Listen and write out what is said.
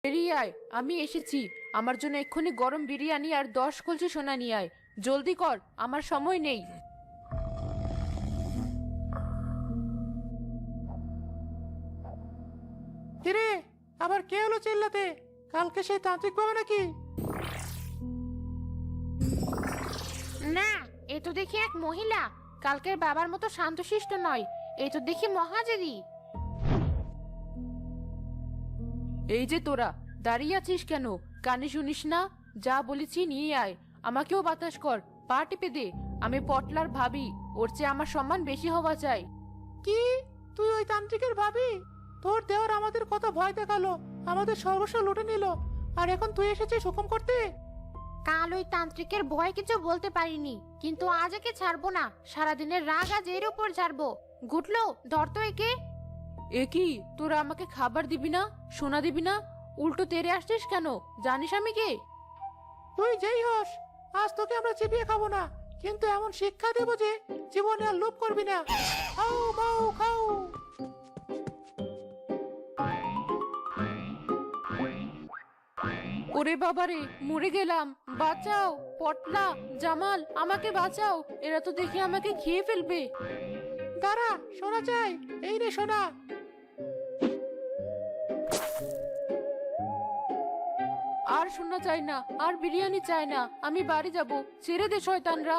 বেরিয়ে আয়, আমি এসেছি। আমার জন্য এক্ষুনি গরম বিরিয়ানি আর 10 কলসি সোনা নিয়ে আয়। জলদি কর, আমার সময় নেই। কিরে, আবার কে হলো চিল্লাতে? কালকে সেই তান্ত্রিক বাবা নাকি? না, এ তো দেখি এক মহিলা। কালকের বাবার মতো শান্তশিষ্ট নয়, এই তো দেখি মহাজেরি। এই যে তোরা দাঁড়িয়ে আছিস কেন? কানে শুনিস না? যা বলেছি নিয়ে আয়। আমাকেও বাতাস কর, পা টিপে দে। আমি পটলার ভাবি, ওর চেয়ে আমার সম্মান বেশি হওয়া চাই। কি, তুই ওই তান্ত্রিকের ভাবি? তোর দেওয়ার আমাদের কত ভয় দেখালো, আমাদের সর্বস্ব লুটে নিল, আর এখন তুই এসেছিস হুকুম করতে? কাল ওই তান্ত্রিকের ভয় কিছু বলতে পারিনি, কিন্তু আজ একে ছাড়বো না। সারাদিনের রাগ আজ এর উপর ছাড়বো। গুটলো, ধর তো একে। এ কি, তোরা আমাকে খাবার দিবি না, সোনা দিবি না? উল্টো তেড়ে আসছিস কেন? জানিস আমি কে? তুই যেই হস, আজ তোকে আমরা চিবিয়ে খাবো না, কিন্তু এমন শিক্ষা দেবো যে জীবনে আর লোভ করবি না। খাও খাও খাও। ওরে বাবারে, মরে গেলাম। বাঁচাও, পটলা, জামাল, আমাকে বাঁচাও। এরা তো দেখি আমাকে খেয়ে ফেলবে। দাঁড়া, সোনা চাই, এই রে সোনা। আর শোনা চাই না, আর বিরিয়ানি চাই না। আমি বাড়ি যাব, ছেড়ে দে শয়তানরা।